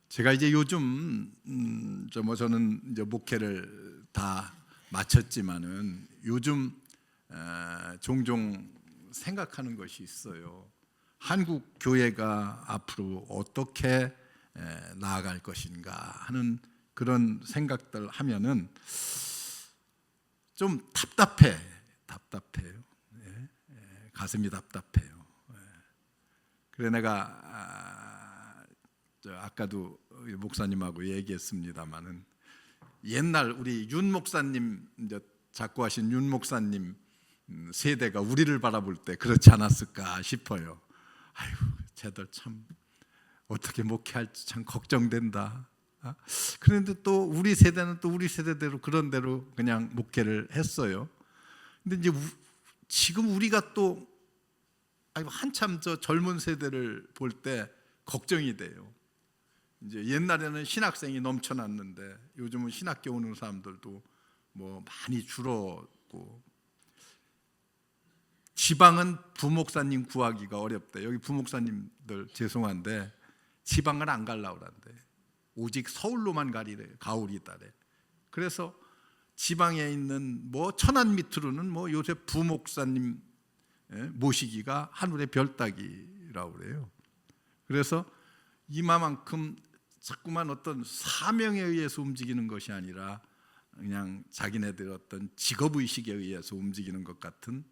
제가 이제 요즘 저는 이제 목회를 다 마쳤지만은 요즘 종종 생각하는 것이 있어요. 한국 교회가 앞으로 어떻게 나아갈 것인가 하는 그런 생각들 하면은 좀 답답해요. 가슴이 답답해요. 그래 내가 아까도 목사님하고 얘기했습니다마는 옛날 우리 윤 목사님 이제 작고하신 윤 목사님 세대가 우리를 바라볼 때 그렇지 않았을까 싶어요. 아유, 쟤들 참 어떻게 목회할지 참 걱정된다. 그런데 또 우리 세대는 또 우리 세대대로 그런 대로 그냥 목회를 했어요. 근데 이제 지금 우리가 또 한참 저 젊은 세대를 볼 때 걱정이 돼요. 이제 옛날에는 신학생이 넘쳐났는데 요즘은 신학교 오는 사람들도 뭐 많이 줄었고, 지방은 부목사님 구하기가 어렵대. 여기 부목사님들 죄송한데 지방은 안 가려고 그런대. 오직 서울로만 가오리다래. 그래서 지방에 있는 뭐 천안 밑으로는 뭐 요새 부목사님 모시기가 하늘의 별 따기라고 그래요. 그래서 이마만큼 자꾸만 어떤 사명에 의해서 움직이는 것이 아니라 그냥 자기네들 어떤 직업의식에 의해서 움직이는 것 같은,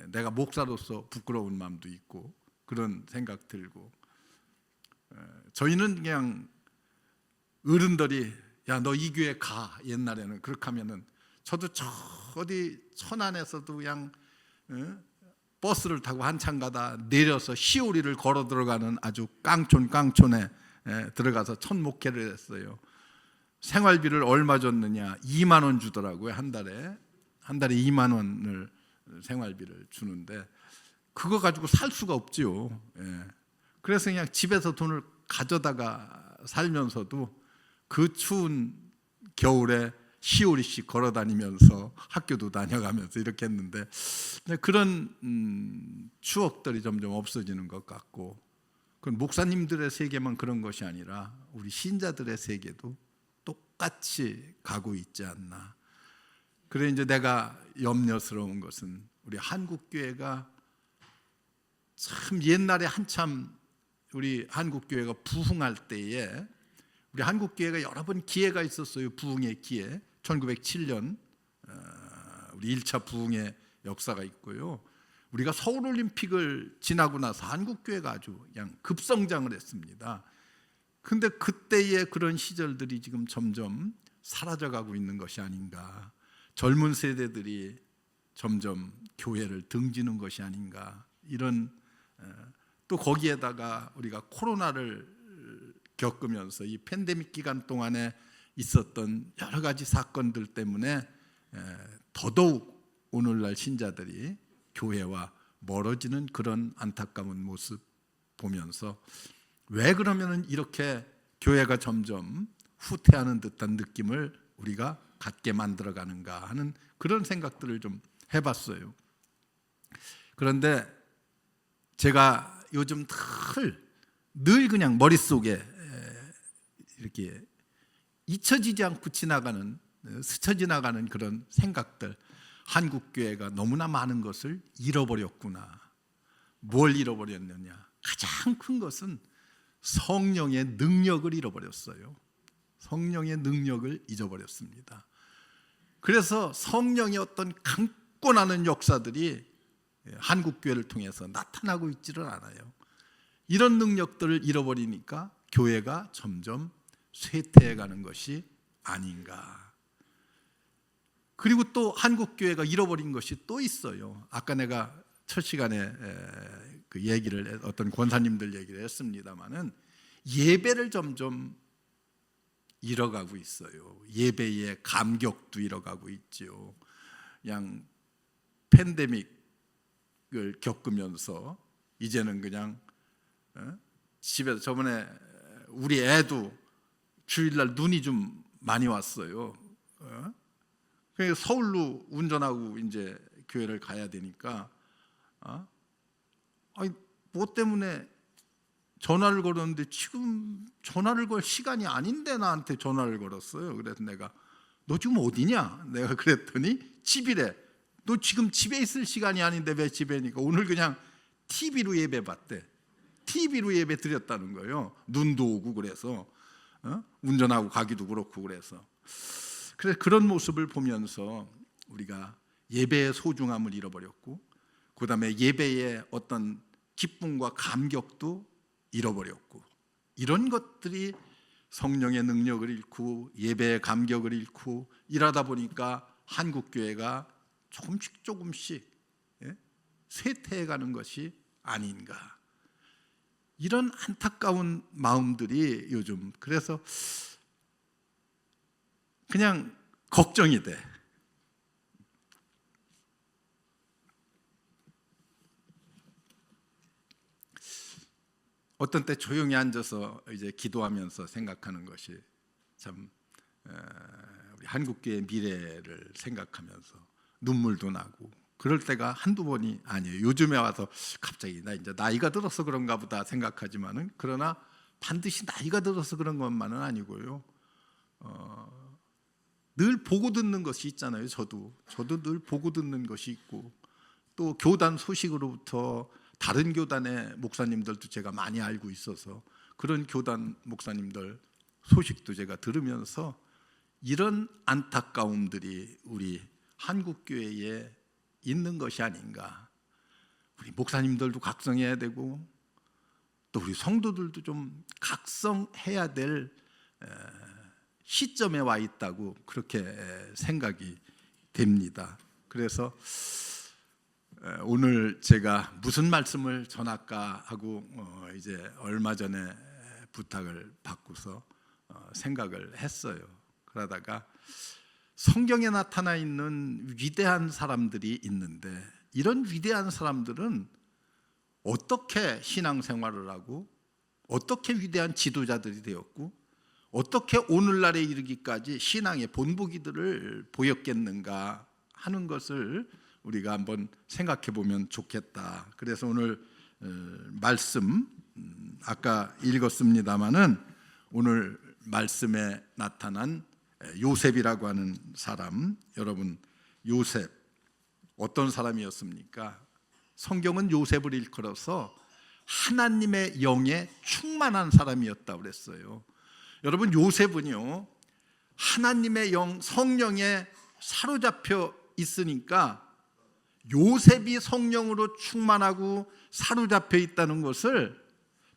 내가 목사로서 부끄러운 마음도 있고 그런 생각 들고, 저희는 그냥 어른들이 야 너 이 교회 가, 옛날에는 그렇게 하면은 저도 저 어디 천안에서도 그냥 버스를 타고 한참 가다 내려서 시오리를 걸어 들어가는 아주 깡촌에 들어가서 첫 목회를 했어요. 생활비를 얼마 줬느냐? 2만 원 주더라고요. 한 달에 2만 원을 생활비를 주는데 그거 가지고 살 수가 없지요. 그래서 그냥 집에서 돈을 가져다가 살면서도 그 추운 겨울에 시오리씩 걸어 다니면서 학교도 다녀가면서 이렇게 했는데 그런 추억들이 점점 없어지는 것 같고, 그건 목사님들의 세계만 그런 것이 아니라 우리 신자들의 세계도 똑같이 가고 있지 않나. 그래 이제 내가 염려스러운 것은 우리 한국 교회가 참 옛날에 한참 우리 한국 교회가 부흥할 때에 우리 한국 교회가 여러 번 기회가 있었어요. 부흥의 기회. 1907년 우리 1차 부흥의 역사가 있고요. 우리가 서울올림픽을 지나고 나서 한국 교회가 아주 그냥 급성장을 했습니다. 근데 그때의 그런 시절들이 지금 점점 사라져가고 있는 것이 아닌가. 젊은 세대들이 점점 교회를 등지는 것이 아닌가. 이런, 또 거기에다가 우리가 코로나를 겪으면서 이 팬데믹 기간 동안에 있었던 여러 가지 사건들 때문에 더더욱 오늘날 신자들이 교회와 멀어지는 그런 안타까운 모습 보면서 왜 그러면 이렇게 교회가 점점 후퇴하는 듯한 느낌을 우리가 갖게 만들어가는가 하는 그런 생각들을 좀 해봤어요. 그런데 제가 요즘 늘 그냥 머릿속에 이렇게 잊혀지지 않고 스쳐 지나가는 그런 생각들, 한국 교회가 너무나 많은 것을 잃어버렸구나. 뭘 잃어버렸느냐? 가장 큰 것은 성령의 능력을 잃어버렸어요. 성령의 능력을 잊어버렸습니다. 그래서 성령의 어떤 강권하는 역사들이 한국 교회를 통해서 나타나고 있지를 않아요. 이런 능력들을 잃어버리니까 교회가 점점 쇠퇴해가는 것이 아닌가. 그리고 또 한국 교회가 잃어버린 것이 또 있어요. 아까 내가 첫 시간에 그 얘기를 어떤 권사님들 얘기를 했습니다마는 예배를 점점 잃어가고 있어요. 예배의 감격도 잃어가고 있죠. 그냥 팬데믹을 겪으면서 이제는 그냥 집에서, 저번에 우리 애도 주일날 눈이 좀 많이 왔어요. 그래서 서울로 운전하고 이제 교회를 가야 되니까 뭐 때문에 전화를 걸었는데 지금 전화를 걸 시간이 아닌데 나한테 전화를 걸었어요. 그래서 내가 너 지금 어디냐? 내가 그랬더니 집이래. 너 지금 집에 있을 시간이 아닌데 왜 집에니까 오늘 그냥 TV로 예배 봤대. TV로 예배 드렸다는 거예요. 눈도 오고 그래서 운전하고 가기도 그렇고 그래서 그런 모습을 보면서 우리가 예배의 소중함을 잃어버렸고 그 다음에 예배의 어떤 기쁨과 감격도 잃어버렸고 이런 것들이 성령의 능력을 잃고 예배의 감격을 잃고 이러다 보니까 한국교회가 조금씩 쇠퇴해가는 것이 아닌가, 이런 안타까운 마음들이 요즘 그래서 그냥 걱정이 돼. 어떤 때 조용히 앉아서 이제 기도하면서 생각하는 것이 참 우리 한국교회의 미래를 생각하면서 눈물도 나고 그럴 때가 한두 번이 아니에요. 요즘에 와서 갑자기 나 이제 나이가 들어서 그런가 보다 생각하지만은 그러나 반드시 나이가 들어서 그런 것만은 아니고요. 늘 보고 듣는 것이 있잖아요. 저도 늘 보고 듣는 것이 있고 또 교단 소식으로부터 다른 교단의 목사님들도 제가 많이 알고 있어서 그런 교단 목사님들 소식도 제가 들으면서 이런 안타까움들이 우리 한국교회에 있는 것이 아닌가. 우리 목사님들도 각성해야 되고 또 우리 성도들도 좀 각성해야 될 시점에 와 있다고 그렇게 생각이 됩니다. 그래서 오늘 제가 무슨 말씀을 전할까 하고 이제 얼마 전에 부탁을 받고서 생각을 했어요. 그러다가 성경에 나타나 있는 위대한 사람들이 있는데 이런 위대한 사람들은 어떻게 신앙생활을 하고 어떻게 위대한 지도자들이 되었고 어떻게 오늘날에 이르기까지 신앙의 본보기들을 보였겠는가 하는 것을 우리가 한번 생각해 보면 좋겠다. 그래서 오늘 말씀 아까 읽었습니다마는 오늘 말씀에 나타난 요셉이라고 하는 사람, 여러분 요셉 어떤 사람이었습니까? 성경은 요셉을 일컬어서 하나님의 영에 충만한 사람이었다고 그랬어요. 여러분 요셉은요 하나님의 영 성령에 사로잡혀 있으니까 요셉이 성령으로 충만하고 사로잡혀 있다는 것을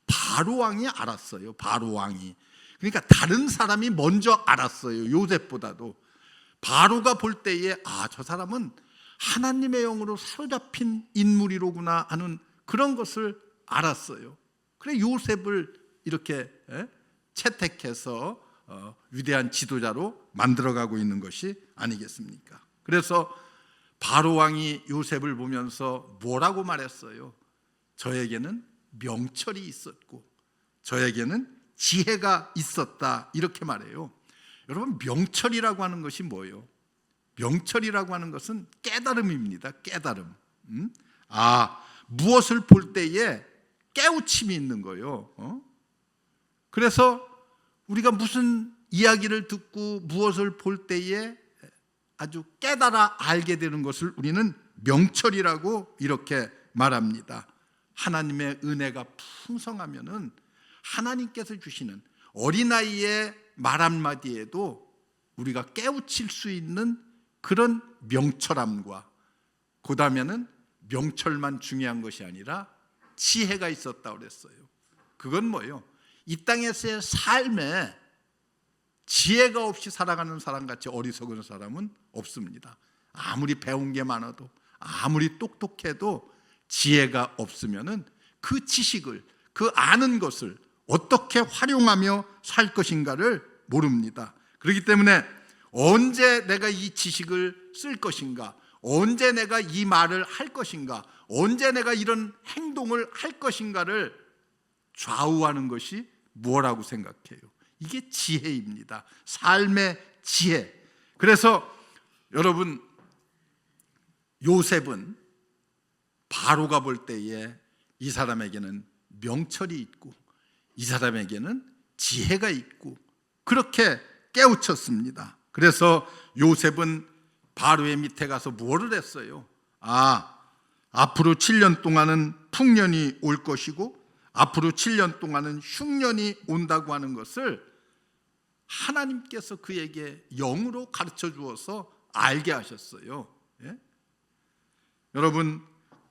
바로 왕이 알았어요. 바로 왕이. 그러니까 다른 사람이 먼저 알았어요. 요셉보다도. 바로가 볼 때에 저 사람은 하나님의 영으로 사로잡힌 인물이로구나 하는 그런 것을 알았어요. 그래 요셉을 이렇게 채택해서 위대한 지도자로 만들어가고 있는 것이 아니겠습니까? 그래서 바로 왕이 요셉을 보면서 뭐라고 말했어요? 저에게는 명철이 있었고 저에게는 지혜가 있었다 이렇게 말해요. 여러분 명철이라고 하는 것이 뭐예요? 명철이라고 하는 것은 깨달음입니다. 깨달음. 무엇을 볼 때에 깨우침이 있는 거예요. 그래서 우리가 무슨 이야기를 듣고 무엇을 볼 때에 아주 깨달아 알게 되는 것을 우리는 명철이라고 이렇게 말합니다. 하나님의 은혜가 풍성하면은 하나님께서 주시는 어린아이의 말 한마디에도 우리가 깨우칠 수 있는 그런 명철함과 그 다음에는 명철만 중요한 것이 아니라 지혜가 있었다고 그랬어요. 그건 뭐예요? 이 땅에서의 삶에 지혜가 없이 살아가는 사람같이 어리석은 사람은 없습니다. 아무리 배운 게 많아도 아무리 똑똑해도 지혜가 없으면은 그 지식을 그 아는 것을 어떻게 활용하며 살 것인가를 모릅니다. 그렇기 때문에 언제 내가 이 지식을 쓸 것인가, 언제 내가 이 말을 할 것인가, 언제 내가 이런 행동을 할 것인가를 좌우하는 것이 뭐라고 생각해요? 이게 지혜입니다. 삶의 지혜. 그래서 여러분 요셉은 바로가 볼 때에 이 사람에게는 명철이 있고 이 사람에게는 지혜가 있고 그렇게 깨우쳤습니다. 그래서 요셉은 바로의 밑에 가서 뭐를 했어요? 앞으로 7년 동안은 풍년이 올 것이고 앞으로 7년 동안은 흉년이 온다고 하는 것을 하나님께서 그에게 영으로 가르쳐 주어서 알게 하셨어요. 예? 여러분,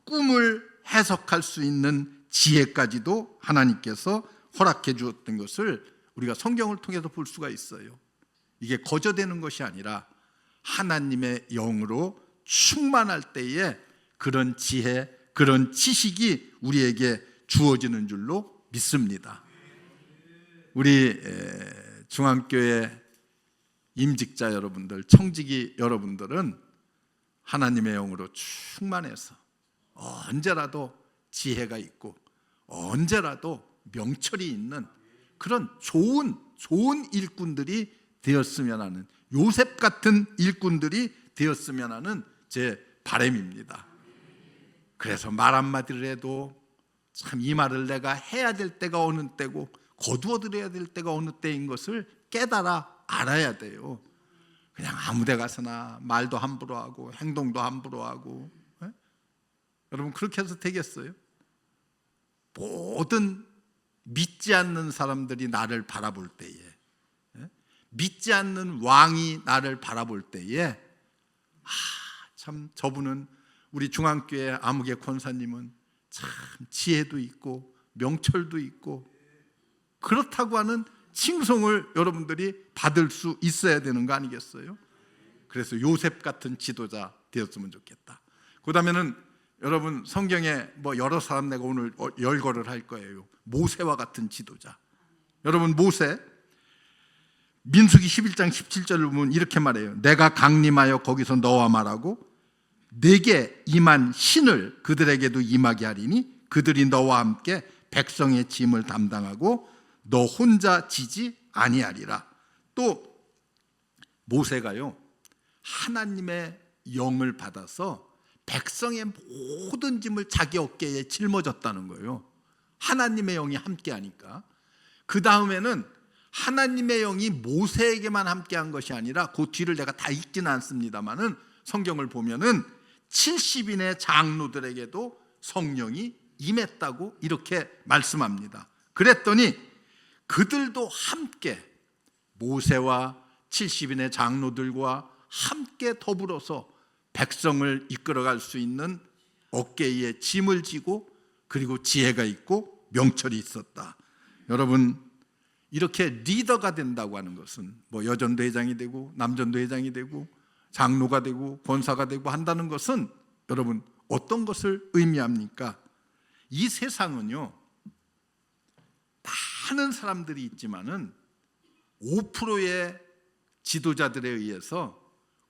꿈을 해석할 수 있는 지혜까지도 하나님께서 허락해 주었던 것을 우리가 성경을 통해서 볼 수가 있어요. 이게 거저되는 것이 아니라 하나님의 영으로 충만할 때에 그런 지혜, 그런 지식이 우리에게 주어지는 줄로 믿습니다. 우리 중앙교회 임직자 여러분들, 청지기 여러분들은 하나님의 영으로 충만해서 언제라도 지혜가 있고 언제라도 명철이 있는 그런 좋은 일꾼들이 되었으면 하는, 요셉 같은 일꾼들이 되었으면 하는 제 바람입니다. 그래서 말 한마디를 해도 참 이 말을 내가 해야 될 때가 어느 때고 거두어들여야 될 때가 어느 때인 것을 깨달아 알아야 돼요. 그냥 아무 데 가서나 말도 함부로 하고 행동도 함부로 하고, 여러분 그렇게 해서 되겠어요? 모든 믿지 않는 사람들이 나를 바라볼 때에, 믿지 않는 왕이 나를 바라볼 때에 참 저분은, 우리 중앙교회 아무개 권사님은 참 지혜도 있고 명철도 있고 그렇다고 하는 칭송을 여러분들이 받을 수 있어야 되는 거 아니겠어요? 그래서 요셉 같은 지도자 되었으면 좋겠다. 그 다음에는 여러분 성경에 여러 사람 내가 오늘 열거를 할 거예요. 모세와 같은 지도자. 여러분 모세, 민수기 11장 17절을 보면 이렇게 말해요. 내가 강림하여 거기서 너와 말하고 내게 임한 신을 그들에게도 임하게 하리니 그들이 너와 함께 백성의 짐을 담당하고 너 혼자 지지 아니하리라. 또 모세가요, 하나님의 영을 받아서 백성의 모든 짐을 자기 어깨에 짊어졌다는 거예요. 하나님의 영이 함께하니까. 그 다음에는 하나님의 영이 모세에게만 함께한 것이 아니라, 그 뒤를 내가 다 읽지는 않습니다만은 성경을 보면은 70인의 장로들에게도 성령이 임했다고 이렇게 말씀합니다. 그랬더니 그들도 함께 모세와 70인의 장로들과 함께 더불어서 백성을 이끌어갈 수 있는 어깨에 짐을 지고, 그리고 지혜가 있고 명철이 있었다. 여러분, 이렇게 리더가 된다고 하는 것은 여전도 회장이 되고 남전도 회장이 되고 장로가 되고 권사가 되고 한다는 것은 여러분 어떤 것을 의미합니까? 이 세상은요, 많은 사람들이 있지만은 5%의 지도자들에 의해서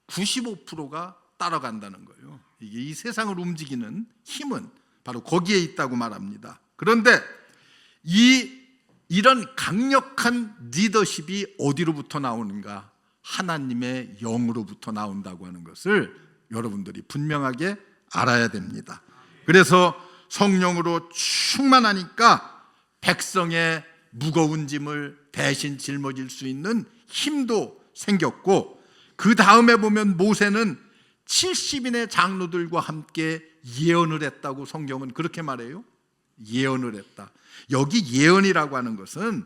95%가 따라간다는 거예요. 이게 이 세상을 움직이는 힘은 바로 거기에 있다고 말합니다. 그런데 이런 강력한 리더십이 어디로부터 나오는가? 하나님의 영으로부터 나온다고 하는 것을 여러분들이 분명하게 알아야 됩니다. 그래서 성령으로 충만하니까 백성의 무거운 짐을 대신 짊어질 수 있는 힘도 생겼고, 그 다음에 보면 모세는 70인의 장로들과 함께 예언을 했다고 성경은 그렇게 말해요. 예언을 했다. 여기 예언이라고 하는 것은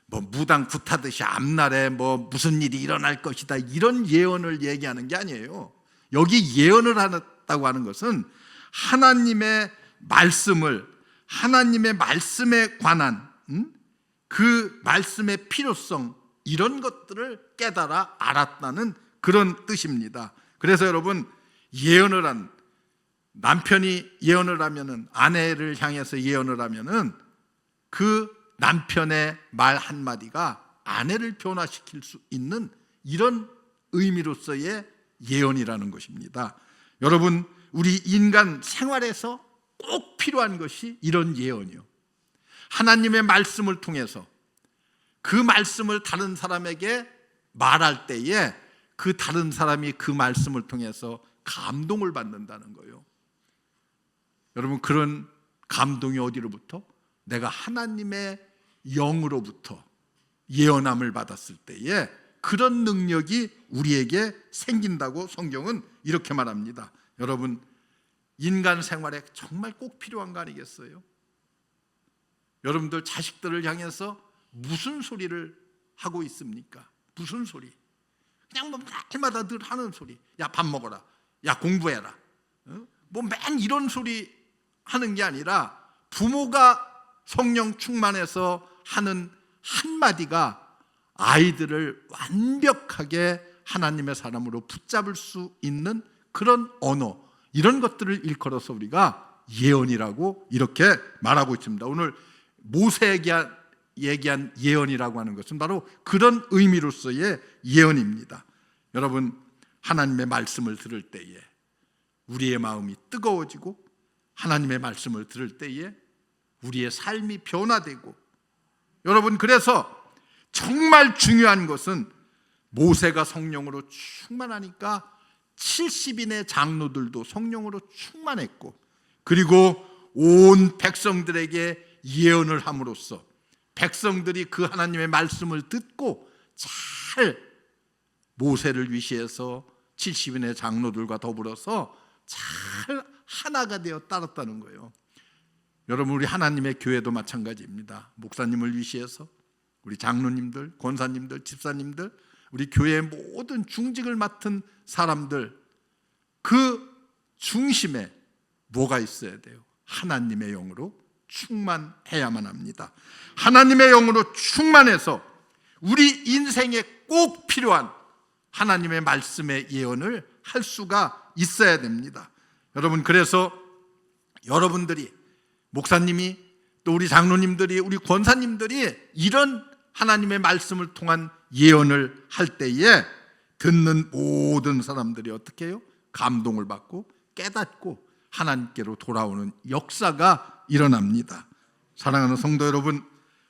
무당 굿하듯이 앞날에 무슨 일이 일어날 것이다 이런 예언을 얘기하는 게 아니에요. 여기 예언을 했다고 하는 것은 하나님의 말씀을, 하나님의 말씀에 관한 그 말씀의 필요성, 이런 것들을 깨달아 알았다는 그런 뜻입니다. 그래서 여러분, 예언을 한 남편이 예언을 하면은, 아내를 향해서 예언을 하면은 그 남편의 말 한마디가 아내를 변화시킬 수 있는 이런 의미로서의 예언이라는 것입니다. 여러분, 우리 인간 생활에서 꼭 필요한 것이 이런 예언이요. 하나님의 말씀을 통해서 그 말씀을 다른 사람에게 말할 때에 그 다른 사람이 그 말씀을 통해서 감동을 받는다는 거예요. 여러분, 그런 감동이 어디로부터? 내가 하나님의 영으로부터 예언함을 받았을 때에 그런 능력이 우리에게 생긴다고 성경은 이렇게 말합니다. 여러분, 인간 생활에 정말 꼭 필요한 거 아니겠어요? 여러분들 자식들을 향해서 무슨 소리를 하고 있습니까? 무슨 소리? 그냥 뭐 날마다 늘 하는 소리. 야, 밥 먹어라. 야, 공부해라. 뭐 맨 이런 소리 하는 게 아니라 부모가 성령 충만해서 하는 한마디가 아이들을 완벽하게 하나님의 사람으로 붙잡을 수 있는 그런 언어, 이런 것들을 일컬어서 우리가 예언이라고 이렇게 말하고 있습니다. 오늘 모세에게 얘기한 예언이라고 하는 것은 바로 그런 의미로서의 예언입니다. 여러분, 하나님의 말씀을 들을 때에 우리의 마음이 뜨거워지고 하나님의 말씀을 들을 때에 우리의 삶이 변화되고, 여러분, 그래서 정말 중요한 것은 모세가 성령으로 충만하니까 70인의 장로들도 성령으로 충만했고, 그리고 온 백성들에게 예언을 함으로써 백성들이 그 하나님의 말씀을 듣고 잘 모세를 위시해서 70인의 장로들과 더불어서 잘 하나가 되어 따랐다는 거예요. 여러분, 우리 하나님의 교회도 마찬가지입니다. 목사님을 위시해서 우리 장로님들, 권사님들, 집사님들, 우리 교회의 모든 중직을 맡은 사람들, 그 중심에 뭐가 있어야 돼요? 하나님의 영으로 충만해야만 합니다. 하나님의 영으로 충만해서 우리 인생에 꼭 필요한 하나님의 말씀의 예언을 할 수가 있어야 됩니다. 여러분, 그래서 여러분들이, 목사님이, 또 우리 장로님들이, 우리 권사님들이 이런 하나님의 말씀을 통한 예언을 할 때에 듣는 모든 사람들이 어떻게 해요? 감동을 받고 깨닫고 하나님께로 돌아오는 역사가 일어납니다. 사랑하는 성도 여러분,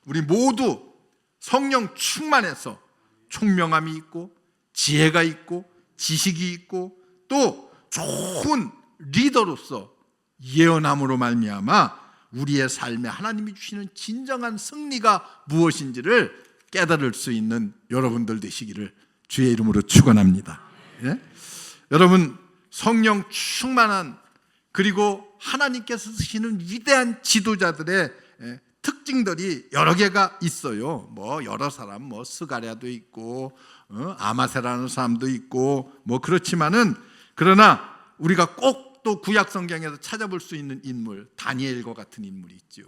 우리 모두 성령 충만해서 총명함이 있고 지혜가 있고 지식이 있고 또 좋은 리더로서 예언함으로 말미암아 우리의 삶에 하나님이 주시는 진정한 승리가 무엇인지를 깨달을 수 있는 여러분들 되시기를 주의 이름으로 축원합니다. 예? 여러분, 성령 충만한, 그리고 하나님께서 쓰시는 위대한 지도자들의 특징들이 여러 개가 있어요. 뭐 여러 사람, 뭐 스가랴도 있고 아마세라는 사람도 있고 뭐 그렇지만은, 그러나 우리가 꼭 또 구약 성경에서 찾아볼 수 있는 인물, 다니엘과 같은 인물이 있죠.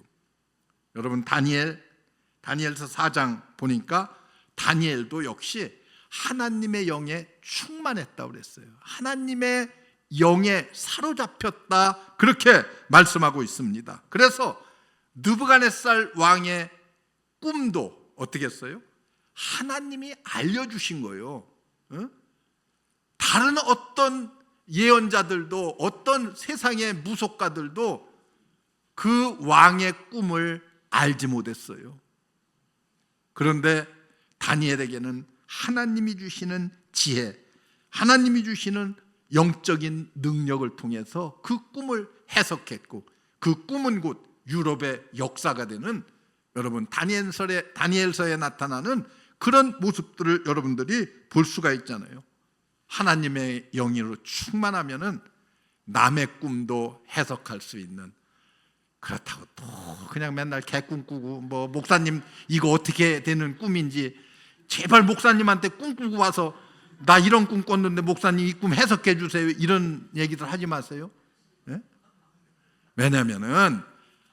여러분, 다니엘서 4장 보니까 다니엘도 역시 하나님의 영에 충만했다고 그랬어요. 하나님의 영에 사로잡혔다, 그렇게 말씀하고 있습니다. 그래서 느부갓네살 왕의 꿈도 어떻게 했어요? 하나님이 알려주신 거예요. 다른 어떤 예언자들도, 어떤 세상의 무속가들도 그 왕의 꿈을 알지 못했어요. 그런데 다니엘에게는 하나님이 주시는 지혜, 하나님이 주시는 영적인 능력을 통해서 그 꿈을 해석했고, 그 꿈은 곧 유럽의 역사가 되는, 여러분, 다니엘서에 나타나는 그런 모습들을 여러분들이 볼 수가 있잖아요. 하나님의 영으로 충만하면은 남의 꿈도 해석할 수 있는, 그렇다고 또 그냥 맨날 개꿈 꾸고 뭐 목사님 이거 어떻게 되는 꿈인지 제발 목사님한테 꿈 꾸고 와서 나 이런 꿈 꿨는데 목사님 이 꿈 해석해 주세요, 이런 얘기들 하지 마세요. 네? 왜냐하면은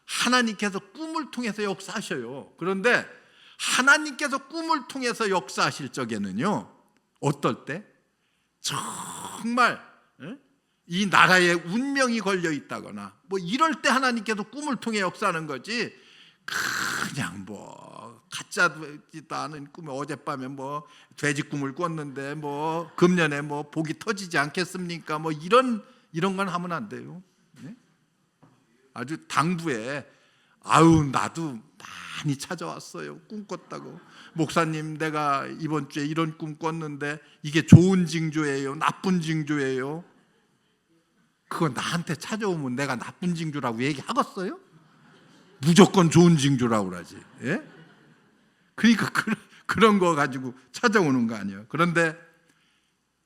하나님께서 꿈을 통해서 역사하셔요. 그런데 하나님께서 꿈을 통해서 역사하실 적에는요, 어떨 때? 정말 이 나라의 운명이 걸려 있다거나 뭐 이럴 때 하나님께서 꿈을 통해 역사하는 거지, 그냥 뭐 가짜지도 않은 꿈에 어젯밤에 뭐 돼지 꿈을 꿨는데 뭐 금년에 뭐 복이 터지지 않겠습니까? 뭐 이런 건 하면 안 돼요. 네? 아주 당부에 아우 나도 많이 찾아왔어요. 꿈 꿨다고. 목사님, 내가 이번 주에 이런 꿈 꿨는데 이게 좋은 징조예요, 나쁜 징조예요? 그거 나한테 찾아오면 내가 나쁜 징조라고 얘기하겠어요? 무조건 좋은 징조라고 그러지. 예? 그러니까 그런 거 가지고 찾아오는 거 아니에요. 그런데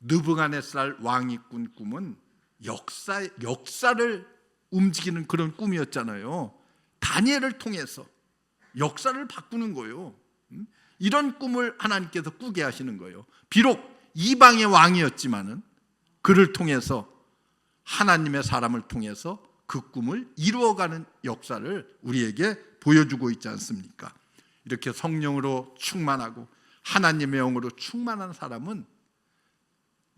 느부갓네살 왕이 꾼 꿈은 역사를 움직이는 그런 꿈이었잖아요. 다니엘을 통해서 역사를 바꾸는 거예요. 이런 꿈을 하나님께서 꾸게 하시는 거예요. 비록 이방의 왕이었지만은 그를 통해서, 하나님의 사람을 통해서 그 꿈을 이루어가는 역사를 우리에게 보여주고 있지 않습니까? 이렇게 성령으로 충만하고 하나님의 영으로 충만한 사람은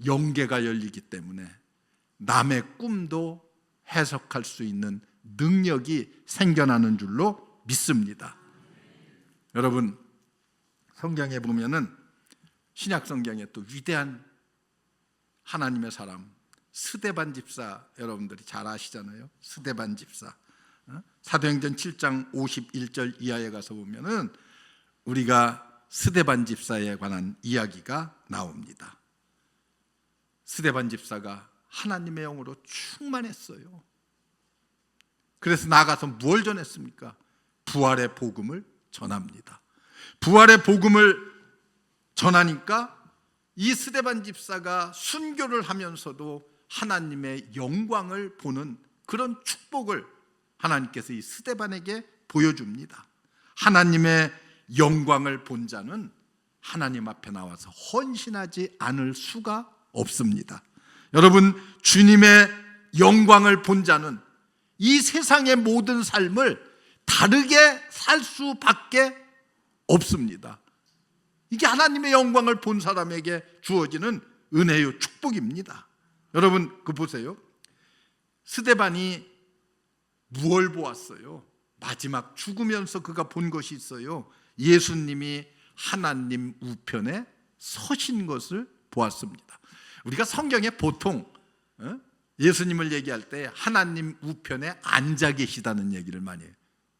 영계가 열리기 때문에 남의 꿈도 해석할 수 있는 능력이 생겨나는 줄로 믿습니다. 여러분, 성경에 보면은 신약 성경에 또 위대한 하나님의 사람 스데반 집사, 여러분들이 잘 아시잖아요. 스데반 집사. 사도행전 7장 51절 이하에 가서 보면은 우리가 스데반 집사에 관한 이야기가 나옵니다. 스데반 집사가 하나님의 영으로 충만했어요. 그래서 나가서 뭘 전했습니까? 부활의 복음을 전합니다. 부활의 복음을 전하니까 이 스데반 집사가 순교를 하면서도 하나님의 영광을 보는 그런 축복을 하나님께서 이 스데반에게 보여줍니다. 하나님의 영광을 본 자는 하나님 앞에 나와서 헌신하지 않을 수가 없습니다. 여러분, 주님의 영광을 본 자는 이 세상의 모든 삶을 다르게 살 수밖에 없습니다. 이게 하나님의 영광을 본 사람에게 주어지는 은혜요 축복입니다. 여러분, 그 보세요. 스데반이 무엇을 보았어요? 마지막 죽으면서 그가 본 것이 있어요. 예수님이 하나님 우편에 서신 것을 보았습니다. 우리가 성경에 보통 예수님을 얘기할 때 하나님 우편에 앉아 계시다는 얘기를 많이 해요.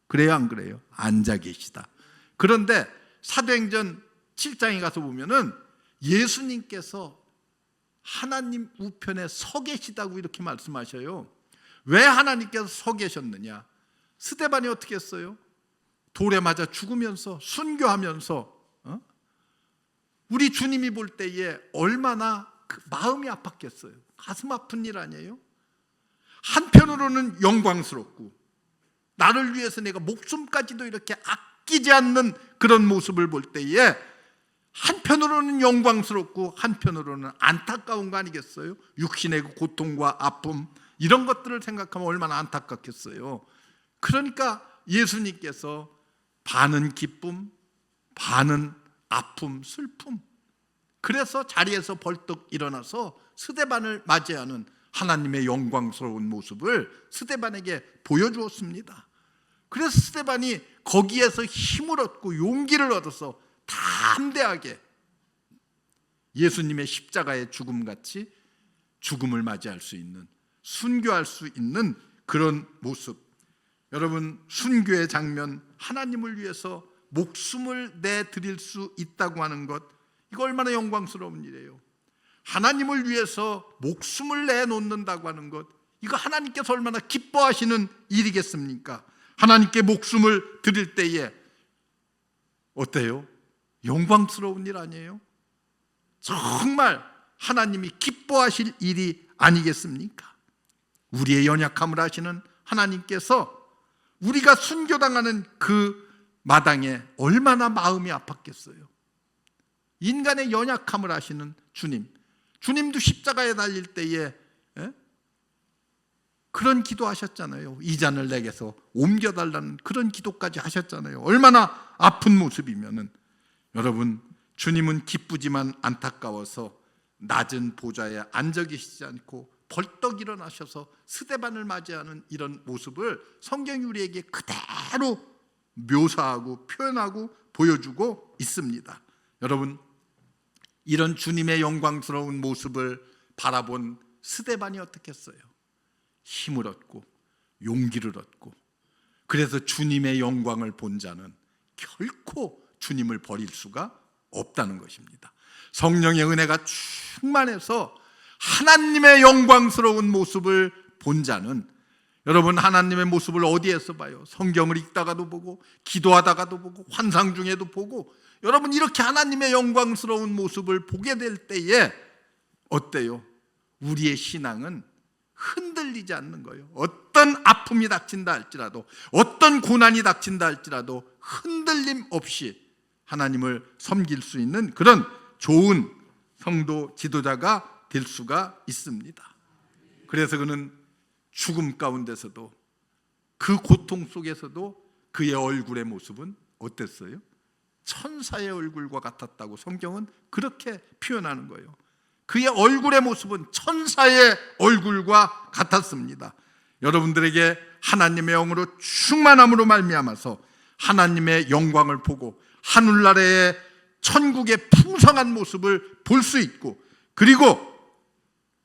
그래요, 안 그래요? 앉아 계시다. 그런데 사도행전 7장에 가서 보면은 예수님께서 하나님 우편에 서 계시다고 이렇게 말씀하셔요. 왜 하나님께서 서 계셨느냐? 스데반이 어떻게 했어요? 돌에 맞아 죽으면서, 순교하면서 우리 주님이 볼 때에 얼마나 마음이 아팠겠어요. 가슴 아픈 일 아니에요? 한편으로는 영광스럽고 나를 위해서 내가 목숨까지도 이렇게 아끼지 않는 그런 모습을 볼 때에 한편으로는 영광스럽고 한편으로는 안타까운 거 아니겠어요? 육신의 고통과 아픔, 이런 것들을 생각하면 얼마나 안타깝겠어요. 그러니까 예수님께서 반은 기쁨, 반은 아픔, 슬픔, 그래서 자리에서 벌떡 일어나서 스데반을 맞이하는 하나님의 영광스러운 모습을 스데반에게 보여주었습니다. 그래서 스데반이 거기에서 힘을 얻고 용기를 얻어서 담대하게 예수님의 십자가의 죽음같이 죽음을 맞이할 수 있는, 순교할 수 있는 그런 모습. 여러분, 순교의 장면, 하나님을 위해서 목숨을 내드릴 수 있다고 하는 것, 이거 얼마나 영광스러운 일이에요. 하나님을 위해서 목숨을 내놓는다고 하는 것, 이거 하나님께서 얼마나 기뻐하시는 일이겠습니까? 하나님께 목숨을 드릴 때에 어때요? 영광스러운 일 아니에요? 정말 하나님이 기뻐하실 일이 아니겠습니까? 우리의 연약함을 아시는 하나님께서 우리가 순교당하는 그 마당에 얼마나 마음이 아팠겠어요. 인간의 연약함을 아시는 주님, 주님도 십자가에 달릴 때에 그런 기도하셨잖아요. 이 잔을 내게서 옮겨달라는 그런 기도까지 하셨잖아요. 얼마나 아픈 모습이면은. 여러분, 주님은 기쁘지만 안타까워서 낮은 보좌에 앉아 계시지 않고 벌떡 일어나셔서 스데반을 맞이하는 이런 모습을 성경이 우리에게 그대로 묘사하고 표현하고 보여주고 있습니다. 여러분, 이런 주님의 영광스러운 모습을 바라본 스데반이 어떻게 했어요? 힘을 얻고 용기를 얻고, 그래서 주님의 영광을 본 자는 결코 주님을 버릴 수가 없다는 것입니다. 성령의 은혜가 충만해서 하나님의 영광스러운 모습을 본 자는, 여러분, 하나님의 모습을 어디에서 봐요? 성경을 읽다가도 보고, 기도하다가도 보고, 환상 중에도 보고. 여러분, 이렇게 하나님의 영광스러운 모습을 보게 될 때에 어때요? 우리의 신앙은 흔들리지 않는 거예요. 어떤 아픔이 닥친다 할지라도, 어떤 고난이 닥친다 할지라도 흔들림 없이 하나님을 섬길 수 있는 그런 좋은 성도 지도자가 될 수가 있습니다. 그래서 그는 죽음 가운데서도, 그 고통 속에서도 그의 얼굴의 모습은 어땠어요? 천사의 얼굴과 같았다고 성경은 그렇게 표현하는 거예요. 그의 얼굴의 모습은 천사의 얼굴과 같았습니다. 여러분들에게 하나님의 영으로 충만함으로 말미암아서 하나님의 영광을 보고 하늘나라의 천국의 풍성한 모습을 볼 수 있고, 그리고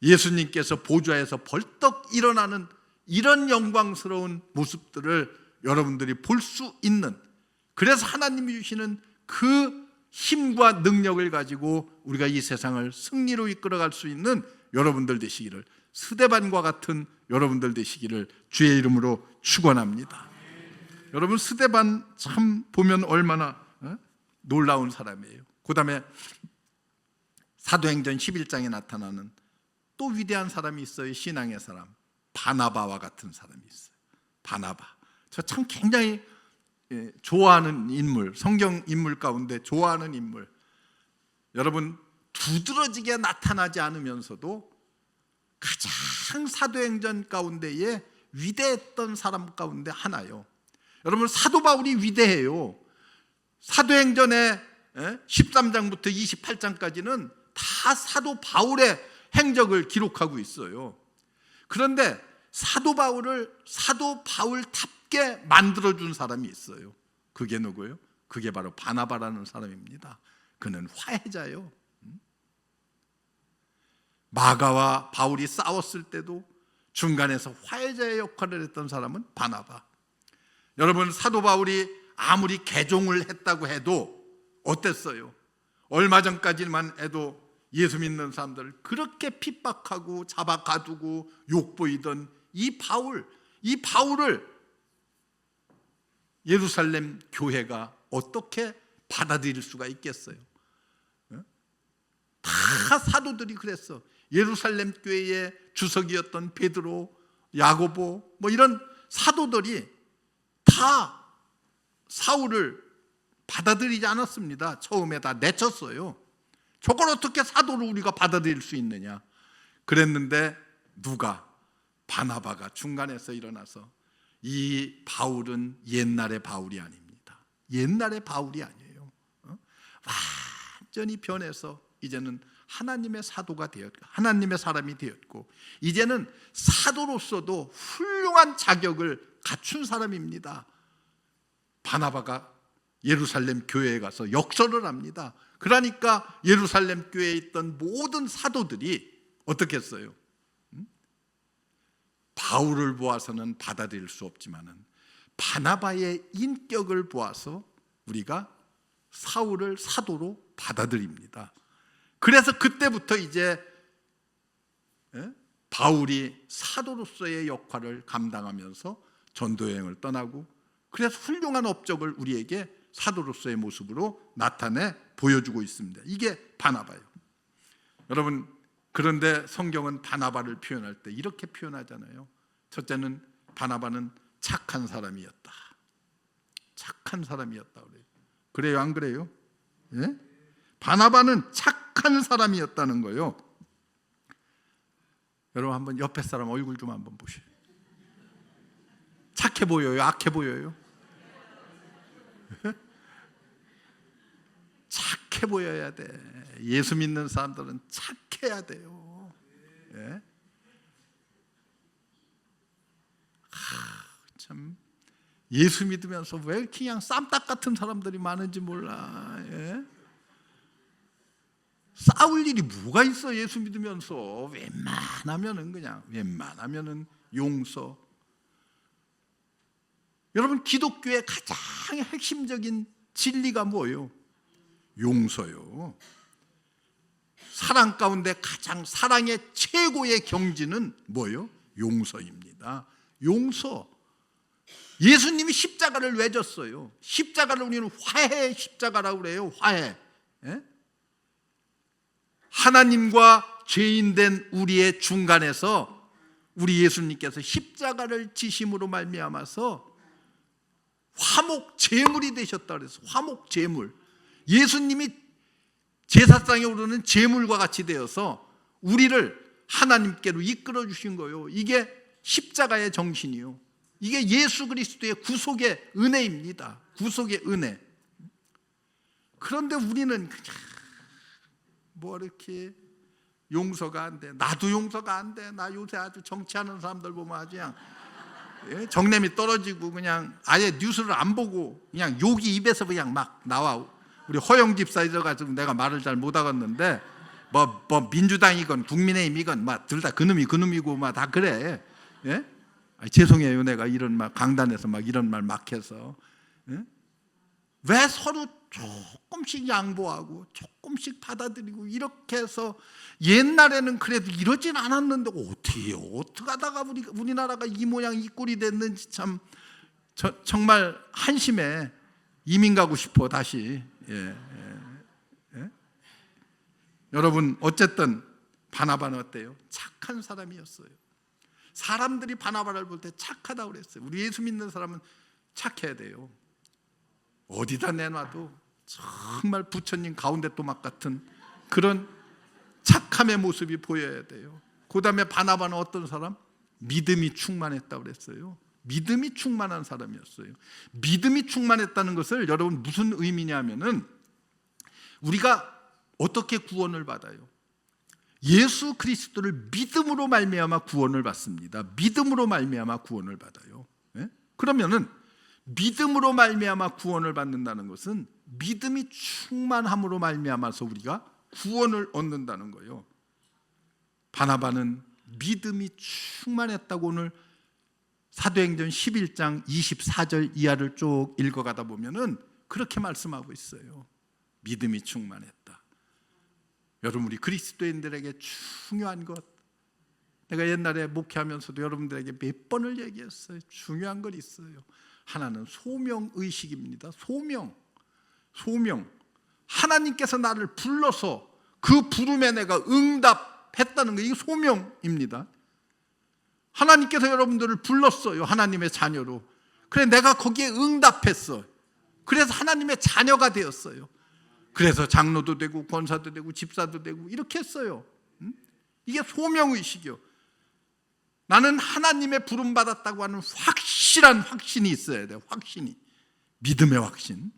예수님께서 보좌에서 벌떡 일어나는 이런 영광스러운 모습들을 여러분들이 볼 수 있는, 그래서 하나님이 주시는 그 힘과 능력을 가지고 우리가 이 세상을 승리로 이끌어갈 수 있는 여러분들 되시기를, 스데반과 같은 여러분들 되시기를 주의 이름으로 축원합니다. 여러분, 스데반 참 보면 얼마나 놀라운 사람이에요. 그 다음에 사도행전 11장에 나타나는 또 위대한 사람이 있어요. 신앙의 사람, 바나바와 같은 사람이 있어요. 바나바, 저 참 굉장히 좋아하는 인물, 성경 인물 가운데 좋아하는 인물. 여러분, 두드러지게 나타나지 않으면서도 가장 사도행전 가운데에 위대했던 사람 가운데 하나요. 여러분, 사도 바울이 위대해요. 사도행전의 13장부터 28장까지는 다 사도 바울의 행적을 기록하고 있어요. 그런데 사도 바울을 사도 바울답게 만들어준 사람이 있어요. 그게 누구예요? 그게 바로 바나바라는 사람입니다. 그는 화해자예요. 마가와 바울이 싸웠을 때도 중간에서 화해자의 역할을 했던 사람은 바나바. 여러분, 사도 바울이 아무리 개종을 했다고 해도 어땠어요? 얼마 전까지만 해도 예수 믿는 사람들을 그렇게 핍박하고 잡아 가두고 욕보이던 이 바울을 예루살렘 교회가 어떻게 받아들일 수가 있겠어요? 다 사도들이 그랬어. 예루살렘 교회의 주석이었던 베드로, 야고보, 뭐 이런 사도들이 다 사울을 받아들이지 않았습니다. 처음에 다 내쳤어요. 저걸 어떻게 사도를 우리가 받아들일 수 있느냐. 그랬는데 누가? 바나바가 중간에서 일어나서 이 바울은 옛날의 바울이 아닙니다. 옛날의 바울이 아니에요. 완전히 변해서 이제는 하나님의 사도가 되었고, 하나님의 사람이 되었고, 이제는 사도로서도 훌륭한 자격을 갖춘 사람입니다. 바나바가 예루살렘 교회에 가서 역설을 합니다. 그러니까 예루살렘 교회에 있던 모든 사도들이 어떻게 했어요? 바울을 보아서는 받아들일 수 없지만은 바나바의 인격을 보아서 우리가 사울을 사도로 받아들입니다. 그래서 그때부터 이제 바울이 사도로서의 역할을 감당하면서 전도여행을 떠나고, 그래서 훌륭한 업적을 우리에게 사도로서의 모습으로 나타내 보여주고 있습니다. 이게 바나바예요. 여러분, 그런데 성경은 바나바를 표현할 때 이렇게 표현하잖아요. 첫째는 바나바는 착한 사람이었다. 착한 사람이었다 그래요. 그래요, 안 그래요? 예? 바나바는 착한 사람이었다는 거예요. 여러분, 한번 옆에 사람 얼굴 좀 한번 보세요. 착해 보여요? 악해 보여요? 착해 보여야 돼. 예수 믿는 사람들은 착해야 돼요. 예? 참, 예수 믿으면서 왜 이렇게 그냥 쌈딱 같은 사람들이 많은지 몰라. 예? 싸울 일이 뭐가 있어? 예수 믿으면서 웬만하면은 용서. 여러분, 기독교의 가장 핵심적인 진리가 뭐예요? 용서요. 사랑 가운데 가장 사랑의 최고의 경지는 뭐예요? 용서입니다. 용서. 예수님이 십자가를 왜 졌어요? 십자가를 우리는 화해 십자가라고 그래요. 화해. 예? 하나님과 죄인 된 우리의 중간에서 우리 예수님께서 십자가를 지심으로 말미암아서 화목 제물이 되셨다 그래서 화목 제물. 예수님이 제사상에 오르는 제물과 같이 되어서 우리를 하나님께로 이끌어 주신 거예요. 이게 십자가의 정신이요. 이게 예수 그리스도의 구속의 은혜입니다. 구속의 은혜. 그런데 우리는 그냥 뭐 이렇게 용서가 안 돼. 나도 용서가 안 돼. 나 요새 아주 정치하는 사람들 보면 아주 그냥 정냄이 떨어지고 그냥 아예 뉴스를 안 보고 그냥 욕이 입에서 그냥 막 나와. 우리 허영 집사 있어가지고 내가 말을 잘 못하겠는데 뭐 민주당이건 국민의힘이건 막 둘 다 그놈이고 막 다 그래. 예? 죄송해요. 내가 이런 말 강단에서 막 이런 말 막 해서. 예? 왜 서로 조금씩 양보하고 조금씩 받아들이고 이렇게 해서 옛날에는 그래도 이러진 않았는데 어떻게 하다가 우리나라가 이 모양 이 꼴이 됐는지 참 정말 한심해. 이민 가고 싶어 다시. 예. 여러분 어쨌든 바나바는 어때요? 착한 사람이었어요. 사람들이 바나바를 볼 때 착하다고 그랬어요. 우리 예수 믿는 사람은 착해야 돼요. 어디다 내놔도 정말 부처님 가운데 또막 같은 그런 착함의 모습이 보여야 돼요. 그 다음에 바나바는 어떤 사람? 믿음이 충만했다고 그랬어요. 믿음이 충만한 사람이었어요. 믿음이 충만했다는 것을 여러분 무슨 의미냐면은 우리가 어떻게 구원을 받아요? 예수 그리스도를 믿음으로 말미암아 구원을 받습니다. 믿음으로 말미암아 구원을 받아요. 예? 그러면은 믿음으로 말미암아 구원을 받는다는 것은 믿음이 충만함으로 말미암아서 우리가 구원을 얻는다는 거예요. 바나바는 믿음이 충만했다고 오늘 사도행전 11장 24절 이하를 쭉 읽어가다 보면은 그렇게 말씀하고 있어요. 믿음이 충만했다. 여러분 우리 그리스도인들에게 중요한 것, 내가 옛날에 목회하면서도 여러분들에게 몇 번을 얘기했어요. 중요한 것 있어요. 하나는 소명의식입니다. 소명. 하나님께서 나를 불러서 그 부름에 내가 응답했다는 거, 이게 소명입니다. 하나님께서 여러분들을 불렀어요. 하나님의 자녀로. 그래 내가 거기에 응답했어. 그래서 하나님의 자녀가 되었어요. 그래서 장로도 되고 권사도 되고 집사도 되고 이렇게 했어요. 이게 소명의식이요. 나는 하나님의 부름받았다고 하는 확실한 확신이 있어야 돼요. 확신이. 믿음의 확신.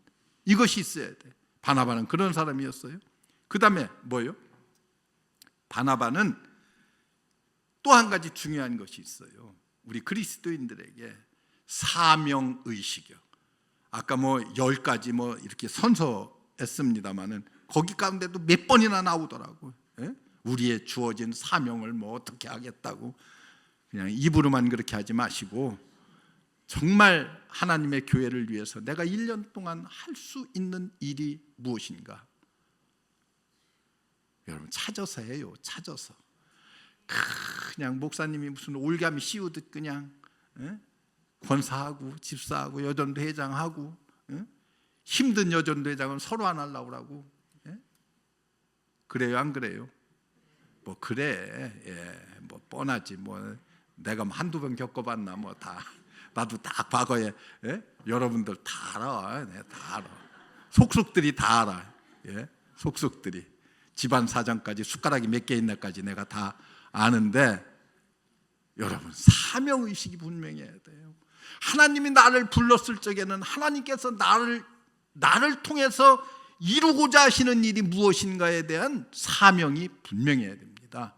이것이 있어야 돼. 바나바는 그런 사람이었어요. 그 다음에 뭐예요? 바나바는 또 한 가지 중요한 것이 있어요. 우리 그리스도인들에게 사명의식이요. 아까 10가지 이렇게 선서했습니다마는 거기 가운데도 몇 번이나 나오더라고요. 예? 우리의 주어진 사명을 어떻게 하겠다고 그냥 입으로만 그렇게 하지 마시고 정말 하나님의 교회를 위해서 내가 1년 동안 할 수 있는 일이 무엇인가? 여러분 찾아서 해요. 찾아서. 그냥 목사님이 무슨 올가미 씌우듯 그냥 권사하고 집사하고 여전도 회장하고 힘든 여전도 회장은 서로 안 하려고 그러고 그래요 안 그래요? 그래 뻔하지 내가 한두 번 겪어봤나 다 나도 다 과거에 여러분들 다 알아. 다 알아. 속속들이 다 알아. 속속들이 집안 사정까지 숟가락이 몇 개 있나까지 내가 다 아는데 여러분 사명의식이 분명해야 돼요. 하나님이 나를 불렀을 적에는 하나님께서 나를 통해서 이루고자 하시는 일이 무엇인가에 대한 사명이 분명해야 됩니다.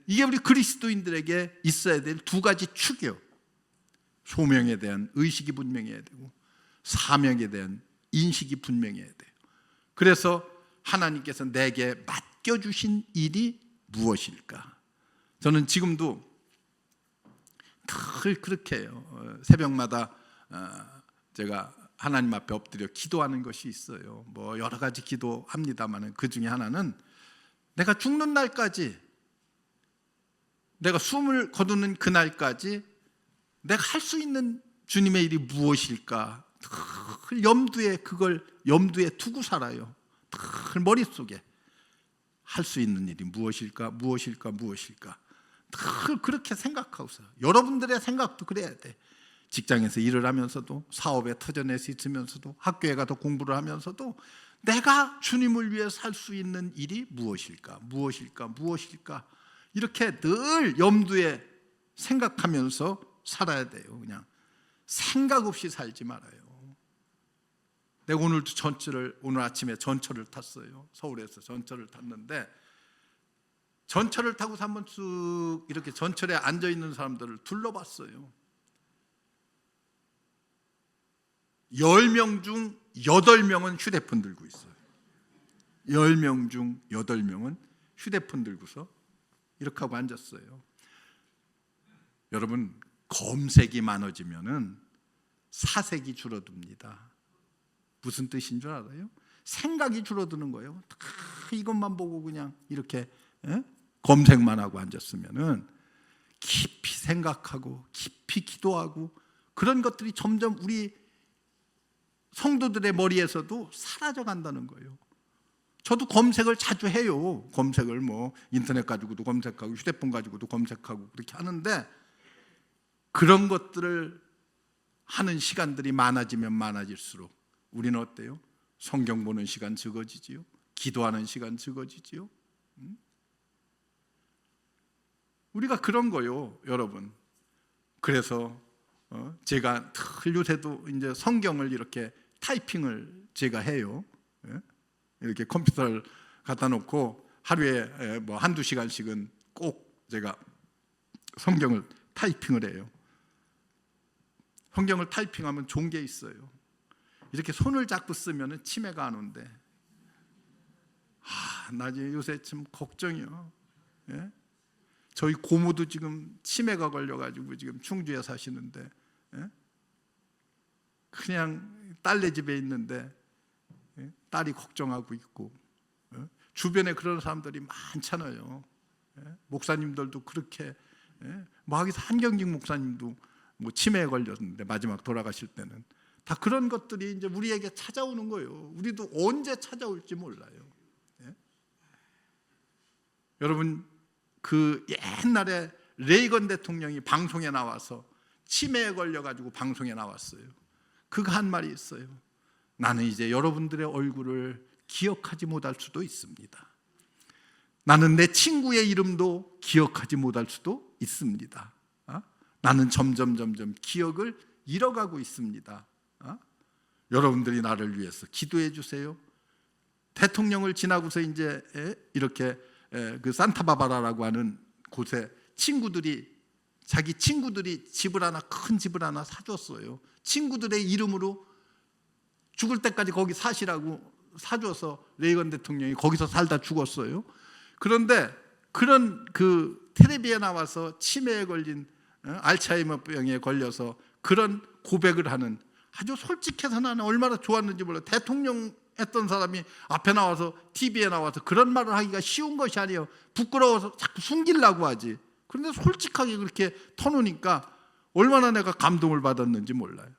이게 우리 그리스도인들에게 있어야 될 두 가지 축이요. 소명에 대한 의식이 분명해야 되고 사명에 대한 인식이 분명해야 돼요. 그래서 하나님께서 내게 맡겨주신 일이 무엇일까? 저는 지금도 늘 그렇게 해요. 새벽마다 제가 하나님 앞에 엎드려 기도하는 것이 있어요. 여러 가지 기도합니다만 그 중에 하나는 내가 죽는 날까지, 내가 숨을 거두는 그날까지 내가 할 수 있는 주님의 일이 무엇일까? 늘 염두에 그걸 염두에 두고 살아요. 늘 머릿속에 할 수 있는 일이 무엇일까? 무엇일까? 무엇일까? 늘 그렇게 생각하고 있어요. 여러분들의 생각도 그래야 돼. 직장에서 일을 하면서도, 사업에 터전에서 있으면서도, 학교에 가서 공부를 하면서도 내가 주님을 위해 살 수 있는 일이 무엇일까? 무엇일까? 무엇일까? 이렇게 늘 염두에 생각하면서 살아야 돼요. 그냥 생각 없이 살지 말아요. 내가 오늘 아침에 전철을 탔어요. 서울에서 전철을 탔는데, 전철을 타고서 한번 쭉 이렇게 전철에 앉아 있는 사람들을 둘러봤어요. 10명 중 8명은 휴대폰 들고 있어요. 10명 중 8명은 휴대폰 들고서 이렇게 하고 앉았어요. 여러분, 검색이 많아지면은 사색이 줄어듭니다. 무슨 뜻인 줄 알아요? 생각이 줄어드는 거예요. 다 이것만 보고 그냥 이렇게 검색만 하고 앉았으면은 깊이 생각하고 깊이 기도하고 그런 것들이 점점 우리 성도들의 머리에서도 사라져 간다는 거예요. 저도 검색을 자주 해요. 검색을 뭐 인터넷 가지고도 검색하고 휴대폰 가지고도 검색하고 그렇게 하는데, 그런 것들을 하는 시간들이 많아지면 많아질수록 우리는 어때요? 성경 보는 시간 적어지지요. 기도하는 시간 적어지지요. 우리가 그런 거요, 여러분. 그래서 제가 요새도 이제 성경을 이렇게 타이핑을 제가 해요. 이렇게 컴퓨터를 갖다 놓고 하루에 뭐 한두 시간씩은 꼭 제가 성경을 타이핑을 해요. 성경을 타이핑하면 좋은 게 있어요. 이렇게 손을 잡고 쓰면 치매가 안 온대. 나 요새 참 걱정이요. 예? 저희 고모도 지금 치매가 걸려가지고 지금 충주에 사시는데, 예? 그냥 딸네 집에 있는데 딸이 걱정하고 있고, 주변에 그런 사람들이 많잖아요. 목사님들도 그렇게, 뭐 하기서 한경직 목사님도 뭐 치매에 걸렸는데 마지막 돌아가실 때는 다 그런 것들이 이제 우리에게 찾아오는 거예요. 우리도 언제 찾아올지 몰라요. 여러분, 그 옛날에 레이건 대통령이 방송에 나와서 치매에 걸려가지고 방송에 나왔어요. 그가 한 말이 있어요. 나는 이제 여러분들의 얼굴을 기억하지 못할 수도 있습니다. 나는 내 친구의 이름도 기억하지 못할 수도 있습니다. 나는 점점 기억을 잃어가고 있습니다. 여러분들이 나를 위해서 기도해 주세요. 대통령을 지나고서 이제 이렇게 그 산타바바라라고 하는 곳에 자기 친구들이 큰 집을 하나 사줬어요. 친구들의 이름으로 죽을 때까지 거기 사시라고 사줘서 레이건 대통령이 거기서 살다 죽었어요. 그런데 그런 그 텔레비에 나와서 치매에 걸린 알츠하이머병에 걸려서 그런 고백을 하는, 아주 솔직해서 나는 얼마나 좋았는지 몰라요. 대통령 했던 사람이 앞에 나와서 TV에 나와서 그런 말을 하기가 쉬운 것이 아니에요. 부끄러워서 자꾸 숨기려고 하지. 그런데 솔직하게 그렇게 터놓으니까 얼마나 내가 감동을 받았는지 몰라요.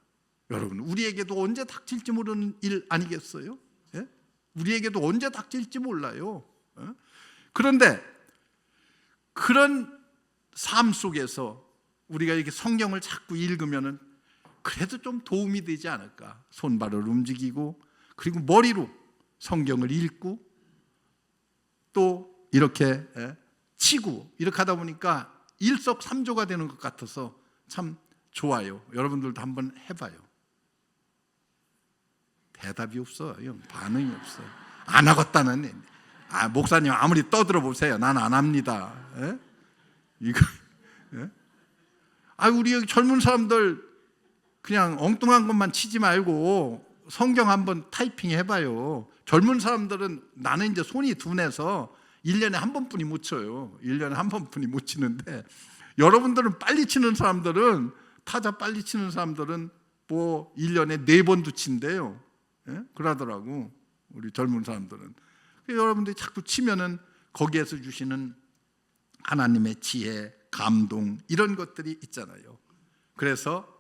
여러분, 우리에게도 언제 닥칠지 모르는 일 아니겠어요? 예? 우리에게도 언제 닥칠지 몰라요. 그런데 그런 삶 속에서 우리가 이렇게 성경을 자꾸 읽으면은 그래도 좀 도움이 되지 않을까? 손발을 움직이고, 그리고 머리로 성경을 읽고, 또 이렇게 치고 이렇게 하다 보니까 일석삼조가 되는 것 같아서 참 좋아요. 여러분들도 한번 해봐요. 대답이 없어요. 반응이 없어요. 안 하겠다는. 목사님 아무리 떠들어 보세요. 난 안 합니다. 이거. 우리 여기 젊은 사람들 그냥 엉뚱한 것만 치지 말고 성경 한번 타이핑 해봐요. 젊은 사람들은 나는 이제 손이 둔해서 1년에 한 번뿐이 못 쳐요. 1년에 한 번뿐이 못 치는데, 여러분들은 빨리 치는 사람들은, 타자 빨리 치는 사람들은 뭐 1년에 4번도 친대요. 그러더라고, 우리 젊은 사람들은. 여러분들이 자꾸 치면은 거기에서 주시는 하나님의 지혜, 감동, 이런 것들이 있잖아요. 그래서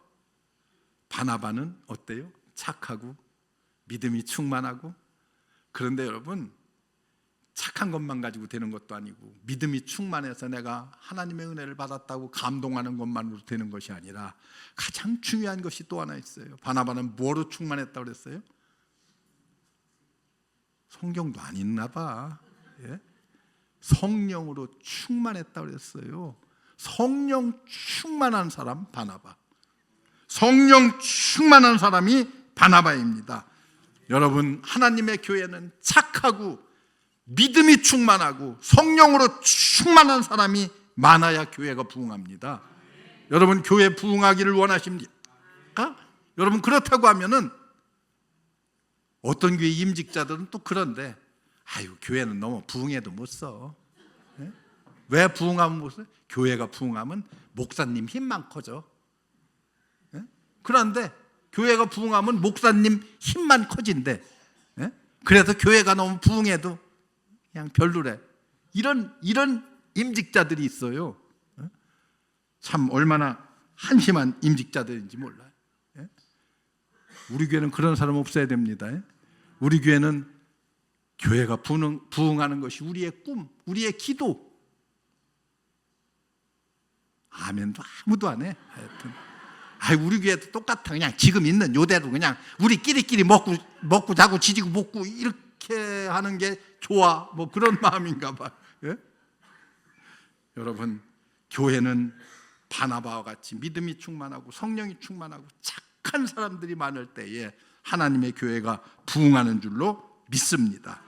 바나바는 어때요? 착하고 믿음이 충만하고. 그런데 여러분, 착한 것만 가지고 되는 것도 아니고 믿음이 충만해서 내가 하나님의 은혜를 받았다고 감동하는 것만으로 되는 것이 아니라 가장 중요한 것이 또 하나 있어요. 바나바는 뭐로 충만했다고 그랬어요? 성경도 안 읽나 봐. 예? 성령으로 충만했다고 그랬어요. 성령 충만한 사람 바나바. 성령 충만한 사람이 바나바입니다. 여러분, 하나님의 교회는 착하고 믿음이 충만하고 성령으로 충만한 사람이 많아야 교회가 부흥합니다. 여러분, 교회 부흥하기를 원하십니까? 여러분, 그렇다고 하면은 어떤 교회 임직자들은 또 그런데, 아유, 교회는 너무 부흥해도 못 써. 네? 왜 부흥하면 못 써? 교회가 부흥하면 목사님 힘만 커져. 네? 그런데 교회가 부흥하면 목사님 힘만 커진대. 네? 그래서 교회가 너무 부흥해도 그냥 별로래. 이런 임직자들이 있어요. 네? 참 얼마나 한심한 임직자들인지 몰라요. 네? 우리 교회는 그런 사람 없어야 됩니다. 우리 교회는 교회가 부흥하는 것이 우리의 꿈, 우리의 기도. 아멘도 아무도 안 해. 하여튼, 우리 교회도 똑같아. 그냥 지금 있는 요대로 그냥 우리끼리끼리 먹고 자고 지지고 먹고 이렇게 하는 게 좋아. 뭐 그런 마음인가 봐. 예? 여러분, 교회는 바나바와 같이 믿음이 충만하고 성령이 충만하고 착한 사람들이 많을 때에 하나님의 교회가 부흥하는 줄로 믿습니다.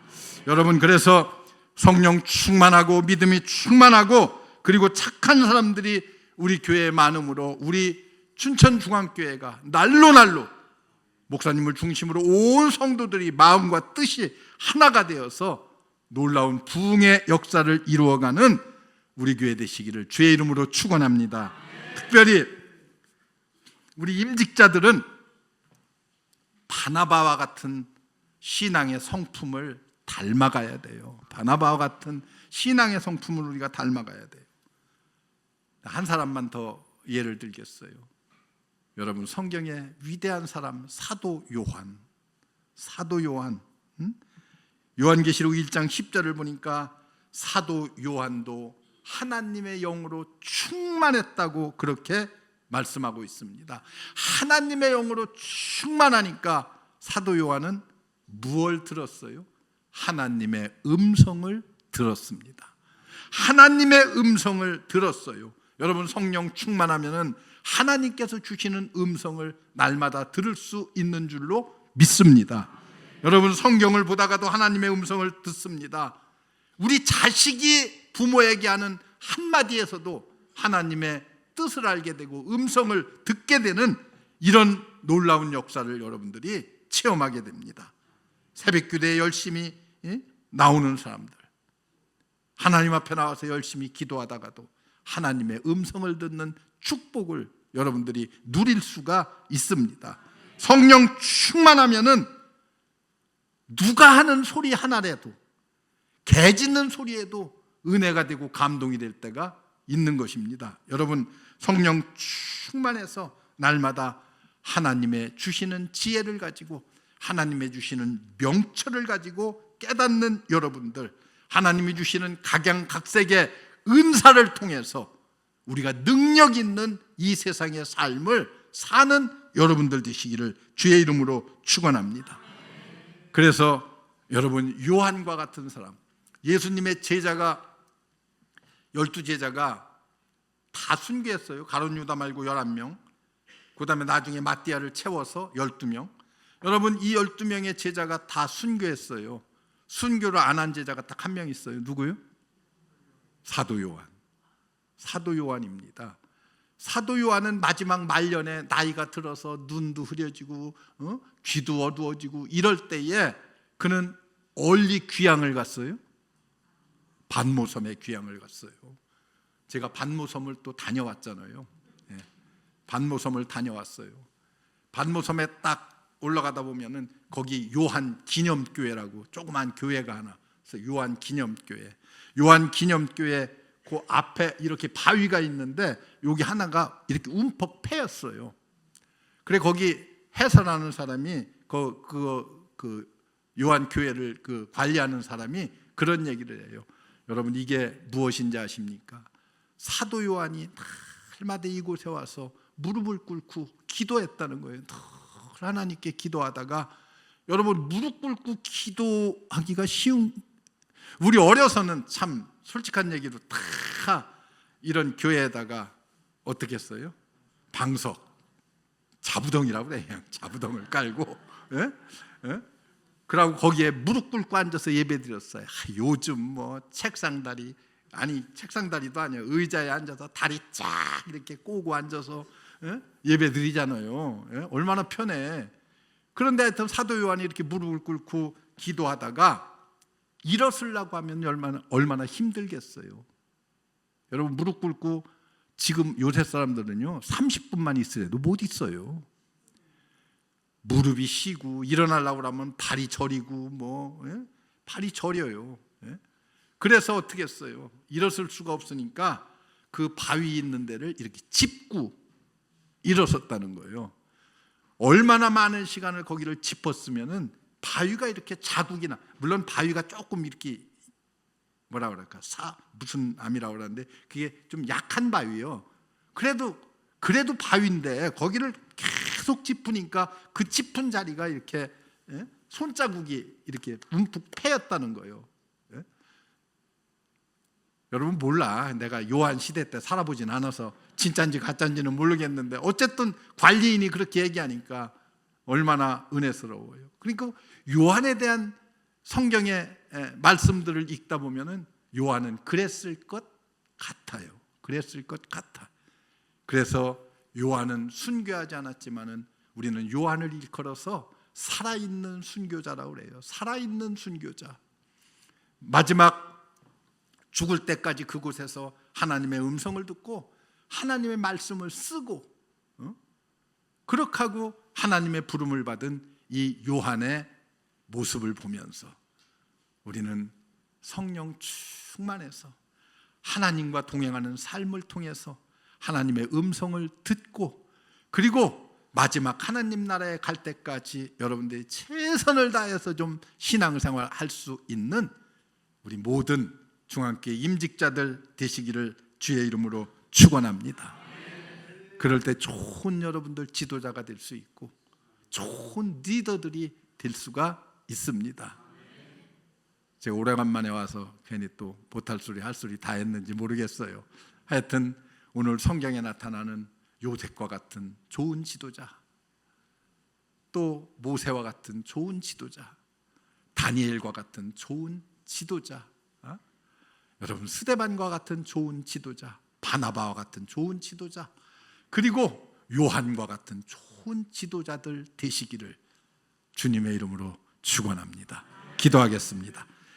여러분, 그래서 성령 충만하고 믿음이 충만하고 그리고 착한 사람들이 우리 교회에 많음으로 우리 춘천중앙교회가 날로 목사님을 중심으로 온 성도들이 마음과 뜻이 하나가 되어서 놀라운 부흥의 역사를 이루어가는 우리 교회 되시기를 주의 이름으로 축원합니다. 특별히 우리 임직자들은 바나바와 같은 신앙의 성품을 닮아가야 돼요. 바나바와 같은 신앙의 성품을 우리가 닮아가야 돼요. 한 사람만 더 예를 들겠어요. 여러분, 성경의 위대한 사람 사도 요한, 요한계시록 1장 10절을 보니까 사도 요한도 하나님의 영으로 충만했다고 그렇게 말씀하고 있습니다. 하나님의 영으로 충만하니까 사도 요한은 무엇을 들었어요? 하나님의 음성을 들었습니다. 하나님의 음성을 들었어요. 여러분, 성령 충만하면은 하나님께서 주시는 음성을 날마다 들을 수 있는 줄로 믿습니다. 여러분, 성경을 보다가도 하나님의 음성을 듣습니다. 우리 자식이 부모에게 하는 한마디에서도 하나님의 뜻을 알게 되고 음성을 듣게 되는 이런 놀라운 역사를 여러분들이 체험하게 됩니다. 새벽기도에 열심히 나오는 사람들, 하나님 앞에 나와서 열심히 기도하다가도 하나님의 음성을 듣는 축복을 여러분들이 누릴 수가 있습니다. 성령 충만하면은 누가 하는 소리 하나라도, 개 짖는 소리에도 은혜가 되고 감동이 될 때가 있는 것입니다. 여러분, 성령 충만해서 날마다 하나님의 주시는 지혜를 가지고 하나님의 주시는 명철을 가지고 깨닫는 여러분들, 하나님이 주시는 각양각색의 은사를 통해서 우리가 능력 있는 이 세상의 삶을 사는 여러분들 되시기를 주의 이름으로 축원합니다. 그래서 여러분, 요한과 같은 사람, 예수님의 제자가 12제자가 다 순교했어요. 가룟 유다 말고 11명. 그 다음에 나중에 마띠아를 채워서 12명. 여러분, 이 12명의 제자가 다 순교했어요. 순교를 안 한 제자가 딱 한 명 있어요. 누구요? 사도 요한. 사도 요한입니다. 사도 요한은 마지막 말년에 나이가 들어서 눈도 흐려지고 귀도 어두워지고 이럴 때에 그는 어디 귀향을 갔어요? 반모섬에 귀향을 갔어요. 제가 반모섬을 또 다녀왔잖아요. 네. 반모섬을 다녀왔어요. 반모섬에 딱 올라가다 보면은 거기 요한 기념교회라고 조그만 교회가 하나, 그래서 요한 기념교회 그 앞에 이렇게 바위가 있는데 여기 하나가 이렇게 움퍽 패였어요. 그래 거기 해설하는 사람이 그 요한 교회를 그 관리하는 사람이 그런 얘기를 해요. 여러분 이게 무엇인지 아십니까? 사도 요한이 날마다 이곳에 와서 무릎을 꿇고 기도했다는 거예요. 늘 하나님께 기도하다가 여러분 무릎 꿇고 기도하기가 쉬운, 우리 어려서는 참 솔직한 얘기로 다 이런 교회에다가 어떻게 했어요? 방석, 자부덩이라고 그래. 그냥 자부덩을 깔고, 예? 예? 그러고 거기에 무릎 꿇고 앉아서 예배 드렸어요. 요즘 뭐 책상다리, 아니 책상다리도 아니에요. 의자에 앉아서 다리 쫙 이렇게 꼬고 앉아서, 예? 예배 드리잖아요. 예? 얼마나 편해. 그런데 하여튼 사도 요한이 이렇게 무릎을 꿇고 기도하다가 일어서려고 하면 얼마나 힘들겠어요. 여러분 무릎 꿇고 지금 요새 사람들은요 30분만 있으래도 못 있어요. 무릎이 쉬고 일어나려고 하면 발이 저리고 뭐, 예? 발이 저려요. 예? 그래서 어떻게 했어요? 일어설 수가 없으니까 그 바위 있는 데를 이렇게 짚고 일어섰다는 거예요. 얼마나 많은 시간을 거기를 짚었으면은 바위가 이렇게 자국이나, 물론 바위가 조금 이렇게 뭐라 그럴까, 무슨 암이라고 그러는데 그게 좀 약한 바위요. 그래도 바위인데 거기를 계속 짚으니까 그 짚은 자리가 이렇게, 예? 손자국이 이렇게 움푹 패였다는 거예요. 예? 여러분 몰라, 내가 요한 시대 때 살아보진 않아서 진짜인지 가짜인지는 모르겠는데 어쨌든 관리인이 그렇게 얘기하니까 얼마나 은혜스러워요. 그러니까 요한에 대한 성경의 말씀들을 읽다 보면은 요한은 그랬을 것 같아요. 그랬을 것 같아. 그래서 요한은 순교하지 않았지만은 우리는 요한을 일컬어서 살아있는 순교자라고 그래요. 살아있는 순교자. 마지막 죽을 때까지 그곳에서 하나님의 음성을 듣고 하나님의 말씀을 쓰고, 그렇게 하고 하나님의 부름을 받은 이 요한의 모습을 보면서 우리는 성령 충만해서 하나님과 동행하는 삶을 통해서 하나님의 음성을 듣고, 그리고 마지막 하나님 나라에 갈 때까지 여러분들이 최선을 다해서 좀 신앙생활 할 수 있는 우리 모든 중앙교회 임직자들 되시기를 주의 이름으로 축원합니다. 그럴 때 좋은 여러분들 지도자가 될 수 있고 좋은 리더들이 될 수가 있습니다. 제가 오래간만에 와서 괜히 또 못할 소리 할 소리 다 했는지 모르겠어요. 하여튼 오늘 성경에 나타나는 요셉과 같은 좋은 지도자, 또 모세와 같은 좋은 지도자, 다니엘과 같은 좋은 지도자, 여러분 스데반과 같은 좋은 지도자, 바나바와 같은 좋은 지도자, 그리고 요한과 같은 좋은 지도자들 되시기를 주님의 이름으로 축원합니다. 기도하겠습니다.